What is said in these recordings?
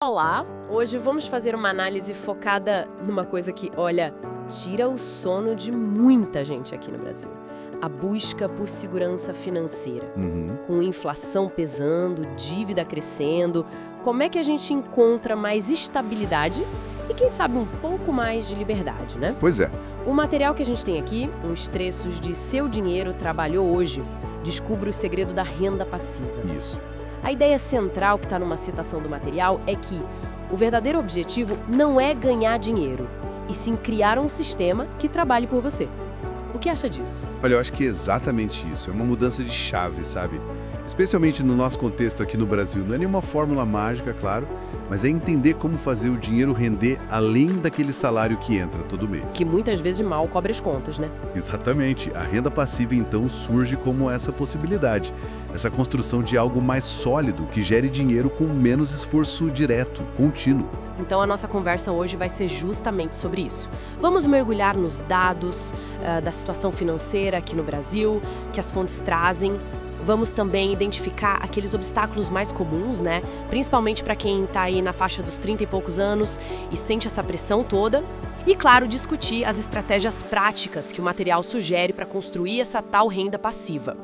Olá, hoje vamos fazer uma análise focada numa coisa que, olha, tira o sono de muita gente aqui no Brasil. A busca por segurança financeira. Com inflação pesando, dívida crescendo, como é que a gente encontra mais estabilidade e, quem sabe, um pouco mais de liberdade, né? Pois é. O material que a gente tem aqui, uns trechos de Seu Dinheiro Trabalhou Hoje, descubra o segredo da renda passiva. Isso. A ideia central que está numa citação do material é que o verdadeiro objetivo não é ganhar dinheiro, e sim criar um sistema que trabalhe por você. O que acha disso? Olha, eu acho que é exatamente isso. É uma mudança de chave, sabe? Especialmente no nosso contexto aqui no Brasil. Não é nenhuma fórmula mágica, claro, mas é entender como fazer o dinheiro render além daquele salário que entra todo mês. Que muitas vezes mal cobre as contas, né? Exatamente. A renda passiva, então, surge como essa possibilidade. Essa construção de algo mais sólido que gere dinheiro com menos esforço direto, contínuo. Então a nossa conversa hoje vai ser justamente sobre isso. Vamos mergulhar nos dados da situação financeira aqui no Brasil, que as fontes trazem. Vamos também identificar aqueles obstáculos mais comuns, né? Principalmente para quem está aí na faixa dos 30 e poucos anos e sente essa pressão toda. E, claro, discutir as estratégias práticas que o material sugere para construir essa tal renda passiva.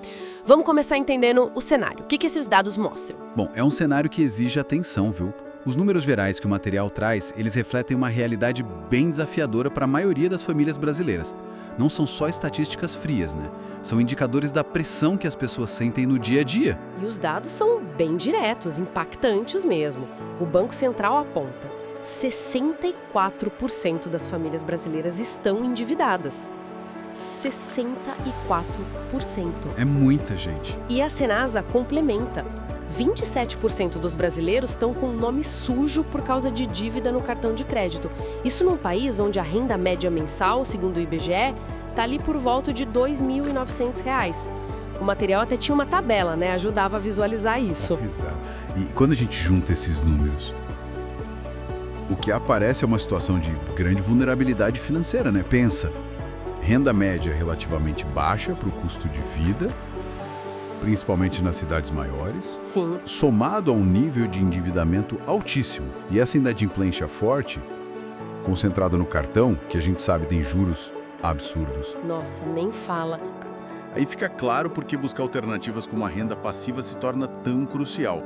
Vamos começar entendendo o cenário. O que esses dados mostram? Bom, é um cenário que exige atenção, viu? Os números gerais que o material traz, eles refletem uma realidade bem desafiadora para a maioria das famílias brasileiras. Não são só estatísticas frias, né? São indicadores da pressão que as pessoas sentem no dia a dia. E os dados são bem diretos, impactantes mesmo. O Banco Central aponta: 64% das famílias brasileiras estão endividadas. 64%. É muita gente. E a Senasa complementa: 27% dos brasileiros estão com o nome sujo por causa de dívida no cartão de crédito. Isso num país onde a renda média mensal, segundo o IBGE, está ali por volta de R$ 2.900. O material até tinha uma tabela, né? Ajudava a visualizar isso. Exato. E quando a gente junta esses números, o que aparece é uma situação de grande vulnerabilidade financeira, né? Pensa, renda média relativamente baixa para o custo de vida, principalmente nas cidades maiores, Sim. somado a um nível de endividamento altíssimo. E essa inadimplência forte, concentrada no cartão, que a gente sabe tem juros absurdos. Nossa, nem fala. Aí fica claro por que buscar alternativas como a renda passiva se torna tão crucial.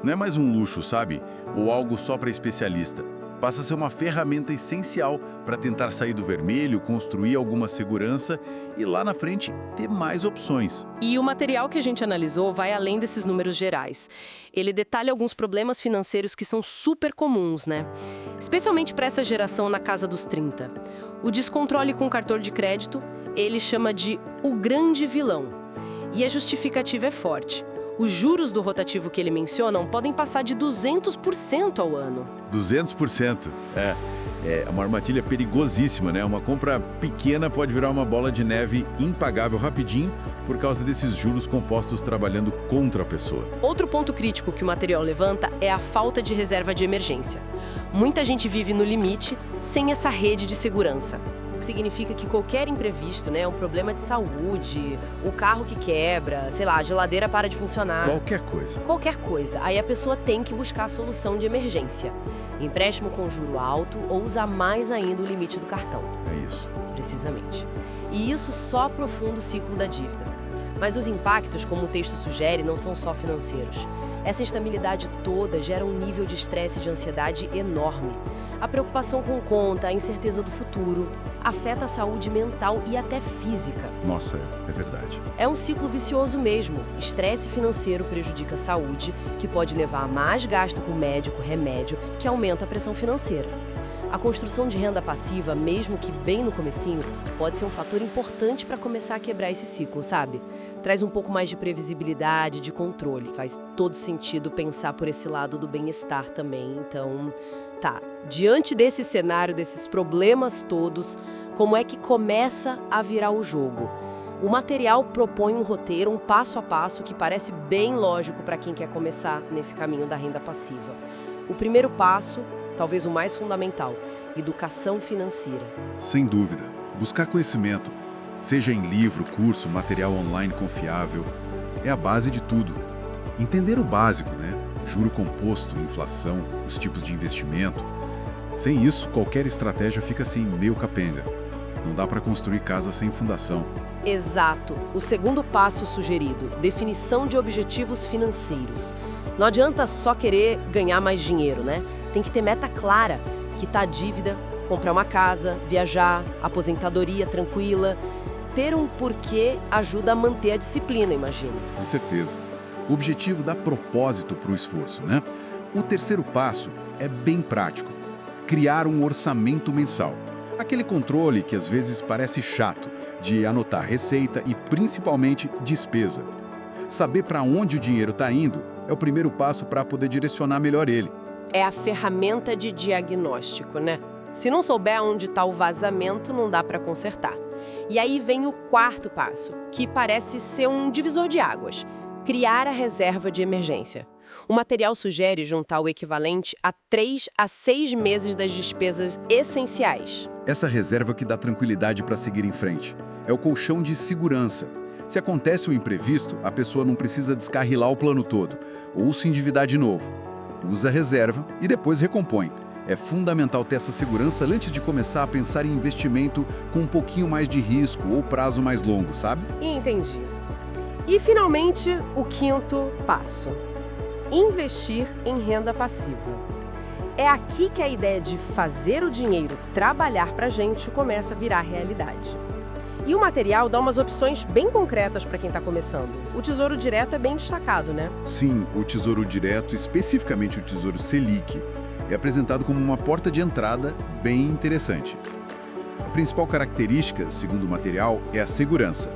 Não é mais um luxo, sabe? Ou algo só para especialista. Passa a ser uma ferramenta essencial para tentar sair do vermelho, construir alguma segurança e lá na frente ter mais opções. E o material que a gente analisou vai além desses números gerais. Ele detalha alguns problemas financeiros que são super comuns, né? Especialmente para essa geração na casa dos 30. O descontrole com o cartão de crédito, ele chama de o grande vilão. E a justificativa é forte. Os juros do rotativo que ele menciona podem passar de 200% ao ano. 200%. É uma armadilha perigosíssima, né? Uma compra pequena pode virar uma bola de neve impagável rapidinho por causa desses juros compostos trabalhando contra a pessoa. Outro ponto crítico que o material levanta é a falta de reserva de emergência. Muita gente vive no limite sem essa rede de segurança. O que significa que qualquer imprevisto, né, um problema de saúde, o carro que quebra, sei lá, a geladeira para de funcionar. Qualquer coisa. Aí a pessoa tem que buscar a solução de emergência. Empréstimo com juro alto ou usar mais ainda o limite do cartão. É isso. Precisamente. E isso só aprofunda o ciclo da dívida. Mas os impactos, como o texto sugere, não são só financeiros. Essa instabilidade toda gera um nível de estresse e de ansiedade enorme. A preocupação com conta, a incerteza do futuro, afeta a saúde mental e até física. Nossa, é verdade. É um ciclo vicioso mesmo. Estresse financeiro prejudica a saúde, que pode levar a mais gasto com médico, remédio, que aumenta a pressão financeira. A construção de renda passiva, mesmo que bem no comecinho, pode ser um fator importante para começar a quebrar esse ciclo, sabe? Traz um pouco mais de previsibilidade, de controle. Faz todo sentido pensar por esse lado do bem-estar também. Então, diante desse cenário, desses problemas todos, como é que começa a virar o jogo? O material propõe um roteiro, um passo a passo que parece bem lógico para quem quer começar nesse caminho da renda passiva. O primeiro passo, talvez o mais fundamental: educação financeira. Sem dúvida. Buscar conhecimento, seja em livro, curso, material online confiável, é a base de tudo. Entender o básico, né? Juro composto, inflação, os tipos de investimento. Sem isso, qualquer estratégia fica assim, meio capenga. Não dá para construir casa sem fundação. Exato. O segundo passo sugerido, definição de objetivos financeiros. Não adianta só querer ganhar mais dinheiro, né? Tem que ter meta clara, quitar a dívida, comprar uma casa, viajar, aposentadoria tranquila. Ter um porquê ajuda a manter a disciplina, imagino. Com certeza. O objetivo dá propósito para o esforço, né? O terceiro passo é bem prático. Criar um orçamento mensal. Aquele controle que às vezes parece chato, de anotar receita e principalmente despesa. Saber para onde o dinheiro está indo é o primeiro passo para poder direcionar melhor ele. É a ferramenta de diagnóstico, né? Se não souber onde está o vazamento, não dá para consertar. E aí vem o quarto passo, que parece ser um divisor de águas. Criar a reserva de emergência. O material sugere juntar o equivalente a 3 a 6 meses das despesas essenciais. Essa reserva que dá tranquilidade para seguir em frente. É o colchão de segurança. Se acontece um imprevisto, a pessoa não precisa descarrilar o plano todo, ou se endividar de novo. Usa a reserva e depois recompõe. É fundamental ter essa segurança antes de começar a pensar em investimento com um pouquinho mais de risco ou prazo mais longo, sabe? Entendi. E, finalmente, o quinto passo. Investir em renda passiva. É aqui que a ideia de fazer o dinheiro trabalhar para a gente começa a virar realidade. E o material dá umas opções bem concretas para quem está começando. O Tesouro Direto é bem destacado, né? Sim, o Tesouro Direto, especificamente o Tesouro Selic, é apresentado como uma porta de entrada bem interessante. A principal característica, segundo o material, é a segurança,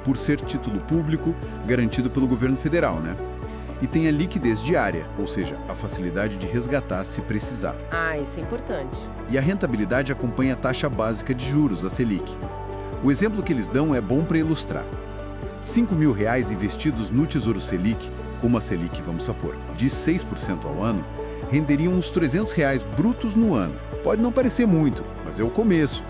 por ser título público garantido pelo governo federal, né? E tem a liquidez diária, ou seja, a facilidade de resgatar se precisar. Ah, isso é importante. E a rentabilidade acompanha a taxa básica de juros, a Selic. O exemplo que eles dão é bom para ilustrar. R$ 5.000 investidos no Tesouro Selic, com uma Selic, vamos supor, de 6% ao ano, renderiam uns R$ 300 brutos no ano. Pode não parecer muito, mas é o começo.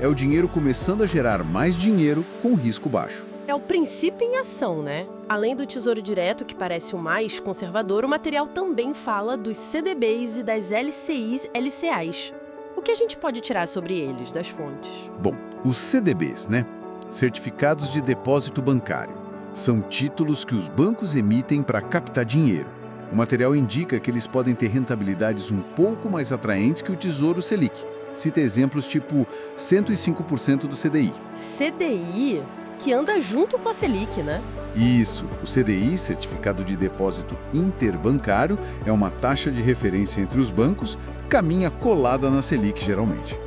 É o dinheiro começando a gerar mais dinheiro com risco baixo. É o princípio em ação, né? Além do Tesouro Direto, que parece o mais conservador, o material também fala dos CDBs e das LCIs LCAs. O que a gente pode tirar sobre eles, das fontes? Bom, os CDBs, né? Certificados de Depósito Bancário. São títulos que os bancos emitem para captar dinheiro. O material indica que eles podem ter rentabilidades um pouco mais atraentes que o Tesouro Selic. Cita exemplos tipo 105% do CDI. CDI? Que anda junto com a Selic, né? Isso, o CDI, Certificado de Depósito Interbancário, é uma taxa de referência entre os bancos, caminha colada na Selic geralmente.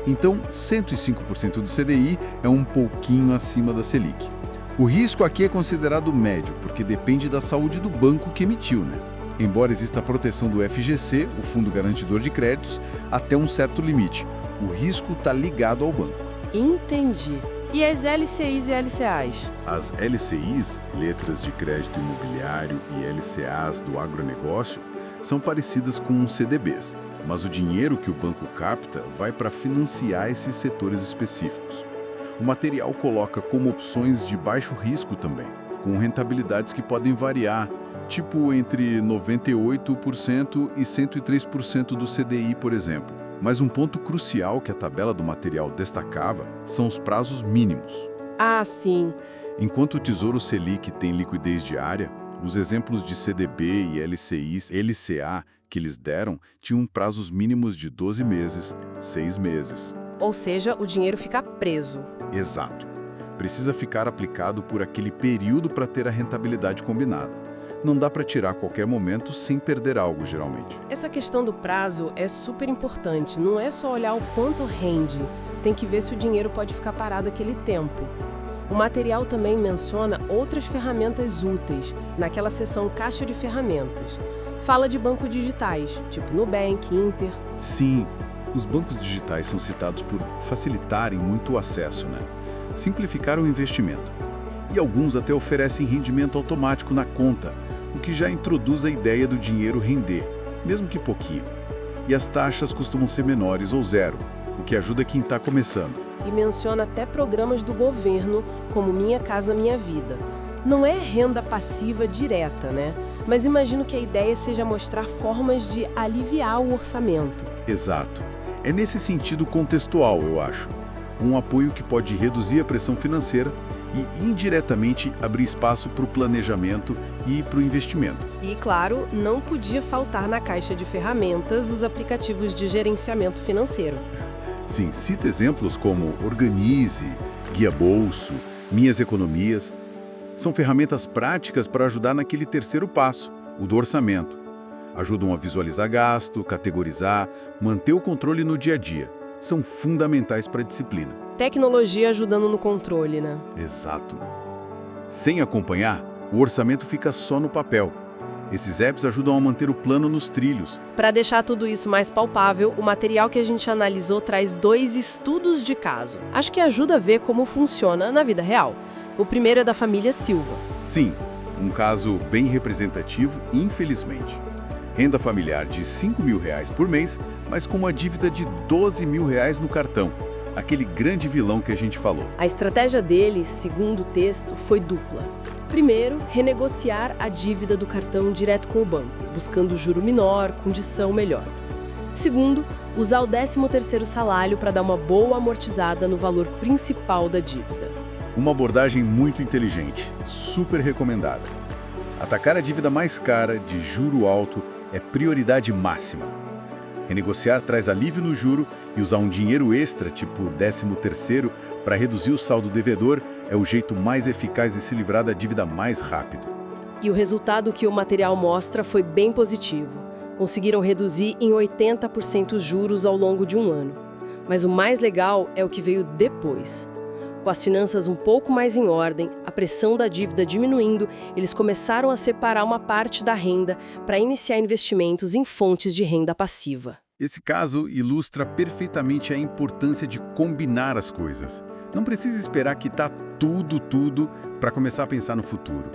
Então, 105% do CDI é um pouquinho acima da Selic. O risco aqui é considerado médio, porque depende da saúde do banco que emitiu, né? Embora exista a proteção do FGC, o Fundo Garantidor de Créditos, até um certo limite. O risco está ligado ao banco. Entendi. E as LCIs e LCAs? As LCIs, letras de crédito imobiliário, e LCAs do agronegócio, são parecidas com CDBs, mas o dinheiro que o banco capta vai para financiar esses setores específicos. O material coloca como opções de baixo risco também, com rentabilidades que podem variar, tipo entre 98% e 103% do CDI, por exemplo. Mas um ponto crucial que a tabela do material destacava são os prazos mínimos. Ah, sim. Enquanto o Tesouro Selic tem liquidez diária, os exemplos de CDB e LCIs, LCA que eles deram tinham prazos mínimos de 12 meses, 6 meses. Ou seja, o dinheiro fica preso. Exato. Precisa ficar aplicado por aquele período para ter a rentabilidade combinada. Não dá para tirar a qualquer momento sem perder algo, geralmente. Essa questão do prazo é super importante. Não é só olhar o quanto rende, tem que ver se o dinheiro pode ficar parado aquele tempo. O material também menciona outras ferramentas úteis, naquela seção Caixa de Ferramentas. Fala de bancos digitais, tipo Nubank, Inter. Sim, os bancos digitais são citados por facilitarem muito o acesso, né? Simplificar o investimento. E alguns até oferecem rendimento automático na conta, o que já introduz a ideia do dinheiro render, mesmo que pouquinho. E as taxas costumam ser menores ou zero, o que ajuda quem está começando. E menciona até programas do governo, como Minha Casa Minha Vida. Não é renda passiva direta, né? Mas imagino que a ideia seja mostrar formas de aliviar o orçamento. Exato. É nesse sentido contextual, eu acho. Um apoio que pode reduzir a pressão financeira e, indiretamente, abrir espaço para o planejamento e para o investimento. E, claro, não podia faltar na caixa de ferramentas os aplicativos de gerenciamento financeiro. Sim, cita exemplos como Organize, Guia Bolso, Minhas Economias. São ferramentas práticas para ajudar naquele terceiro passo, o do orçamento. Ajudam a visualizar gasto, categorizar, manter o controle no dia a dia. São fundamentais para a disciplina. Tecnologia ajudando no controle, né? Exato. Sem acompanhar, o orçamento fica só no papel. Esses apps ajudam a manter o plano nos trilhos. Para deixar tudo isso mais palpável, o material que a gente analisou traz 2 estudos de caso. Acho que ajuda a ver como funciona na vida real. O primeiro é da família Silva. Sim, um caso bem representativo, infelizmente. Renda familiar de R$ 5.000 por mês, mas com uma dívida de R$ 12.000 no cartão. Aquele grande vilão que a gente falou. A estratégia deles, segundo o texto, foi dupla. Primeiro, renegociar a dívida do cartão direto com o banco, buscando juro menor, condição melhor. Segundo, usar o 13º salário para dar uma boa amortizada no valor principal da dívida. Uma abordagem muito inteligente, super recomendada. Atacar a dívida mais cara, de juro alto, é prioridade máxima. Renegociar traz alívio no juro e usar um dinheiro extra, tipo 13º, para reduzir o saldo devedor é o jeito mais eficaz de se livrar da dívida mais rápido. E o resultado que o material mostra foi bem positivo. Conseguiram reduzir em 80% os juros ao longo de um ano. Mas o mais legal é o que veio depois. Com as finanças um pouco mais em ordem, a pressão da dívida diminuindo, eles começaram a separar uma parte da renda para iniciar investimentos em fontes de renda passiva. Esse caso ilustra perfeitamente a importância de combinar as coisas. Não precisa esperar que tá tudo para começar a pensar no futuro.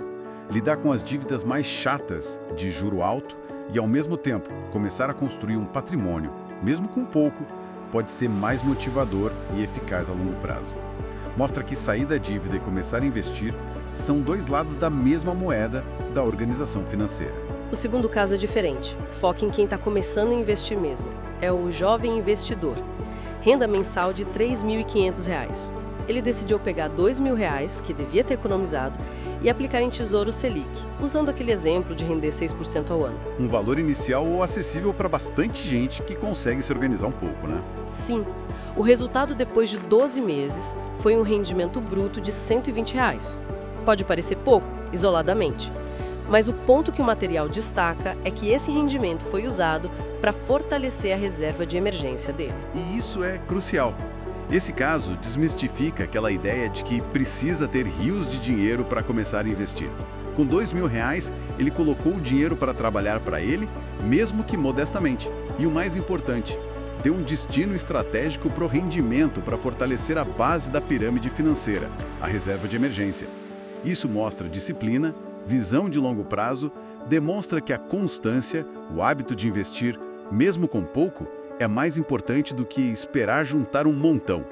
Lidar com as dívidas mais chatas, de juro alto, e ao mesmo tempo começar a construir um patrimônio, mesmo com pouco, pode ser mais motivador e eficaz a longo prazo. Mostra que sair da dívida e começar a investir são 2 lados da mesma moeda da organização financeira. O segundo caso é diferente. Foca em quem está começando a investir mesmo. É o jovem investidor. Renda mensal de R$ 3.500. Ele decidiu pegar R$ 2.000, que devia ter economizado, e aplicar em Tesouro Selic, usando aquele exemplo de render 6% ao ano. Um valor inicial acessível para bastante gente que consegue se organizar um pouco, né? Sim. O resultado depois de 12 meses foi um rendimento bruto de R$ 120. Pode parecer pouco, isoladamente. Mas o ponto que o material destaca é que esse rendimento foi usado para fortalecer a reserva de emergência dele. E isso é crucial. Esse caso desmistifica aquela ideia de que precisa ter rios de dinheiro para começar a investir. Com R$ 2.000, ele colocou o dinheiro para trabalhar para ele, mesmo que modestamente. E o mais importante, deu um destino estratégico para o rendimento para fortalecer a base da pirâmide financeira, a reserva de emergência. Isso mostra disciplina, visão de longo prazo, demonstra que a constância, o hábito de investir, mesmo com pouco, é mais importante do que esperar juntar um montão.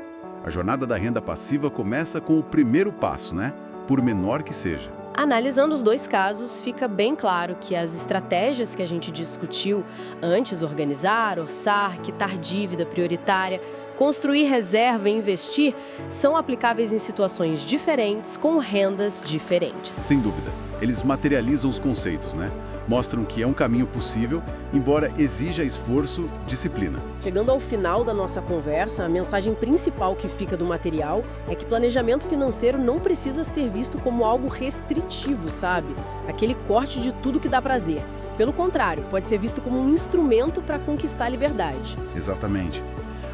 A jornada da renda passiva começa com o primeiro passo, né? Por menor que seja. Analisando os 2 casos, fica bem claro que as estratégias que a gente discutiu antes, organizar, orçar, quitar dívida prioritária, construir reserva e investir, são aplicáveis em situações diferentes, com rendas diferentes. Sem dúvida. Eles materializam os conceitos, né? Mostram que é um caminho possível, embora exija esforço, disciplina. Chegando ao final da nossa conversa, a mensagem principal que fica do material é que planejamento financeiro não precisa ser visto como algo restritivo, sabe? Aquele corte de tudo que dá prazer. Pelo contrário, pode ser visto como um instrumento para conquistar a liberdade. Exatamente.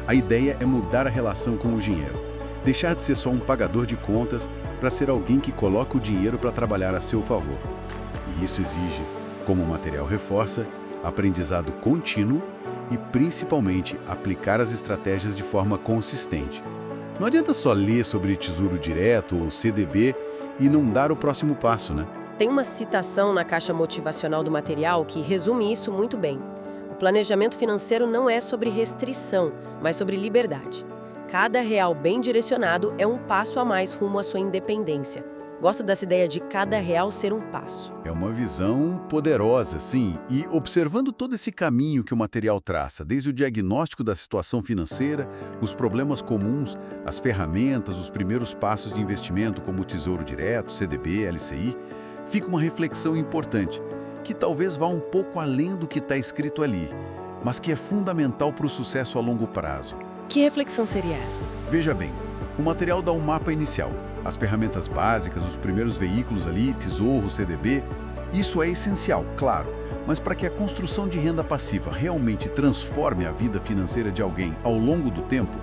A ideia é mudar a relação com o dinheiro. Deixar de ser só um pagador de contas para ser alguém que coloca o dinheiro para trabalhar a seu favor. E isso exige, como o material reforça, aprendizado contínuo e, principalmente, aplicar as estratégias de forma consistente. Não adianta só ler sobre Tesouro Direto ou CDB e não dar o próximo passo, né? Tem uma citação na caixa motivacional do material que resume isso muito bem. O planejamento financeiro não é sobre restrição, mas sobre liberdade. Cada real bem direcionado é um passo a mais rumo à sua independência. Gosto dessa ideia de cada real ser um passo. É uma visão poderosa, sim. E observando todo esse caminho que o material traça, desde o diagnóstico da situação financeira, os problemas comuns, as ferramentas, os primeiros passos de investimento, como o Tesouro Direto, CDB, LCI, fica uma reflexão importante, que talvez vá um pouco além do que está escrito ali, mas que é fundamental para o sucesso a longo prazo. Que reflexão seria essa? Veja bem, o material dá um mapa inicial, as ferramentas básicas, os primeiros veículos ali, Tesouro, CDB, isso é essencial, claro, mas para que a construção de renda passiva realmente transforme a vida financeira de alguém ao longo do tempo,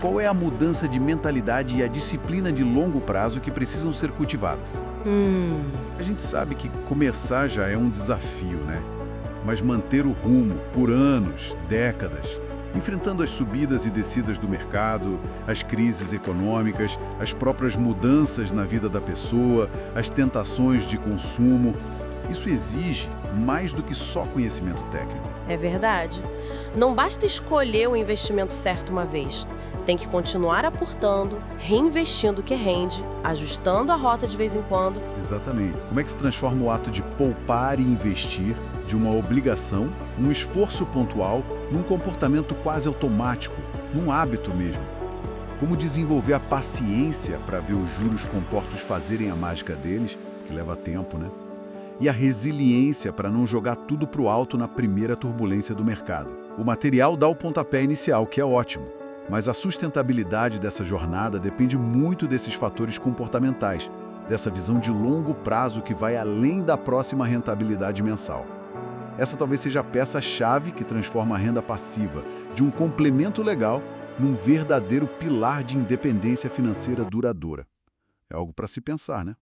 qual é a mudança de mentalidade e a disciplina de longo prazo que precisam ser cultivadas? A gente sabe que começar já é um desafio, né? Mas manter o rumo por anos, décadas, enfrentando as subidas e descidas do mercado, as crises econômicas, as próprias mudanças na vida da pessoa, as tentações de consumo, isso exige mais do que só conhecimento técnico. É verdade. Não basta escolher o investimento certo uma vez. Tem que continuar aportando, reinvestindo o que rende, ajustando a rota de vez em quando. Exatamente. Como é que se transforma o ato de poupar e investir de uma obrigação, um esforço pontual, num comportamento quase automático, num hábito mesmo? Como desenvolver a paciência para ver os juros compostos fazerem a mágica deles, que leva tempo, né? E a resiliência para não jogar tudo para o alto na primeira turbulência do mercado. O material dá o pontapé inicial, que é ótimo, mas a sustentabilidade dessa jornada depende muito desses fatores comportamentais, dessa visão de longo prazo que vai além da próxima rentabilidade mensal. Essa talvez seja a peça-chave que transforma a renda passiva de um complemento legal num verdadeiro pilar de independência financeira duradoura. É algo para se pensar, né?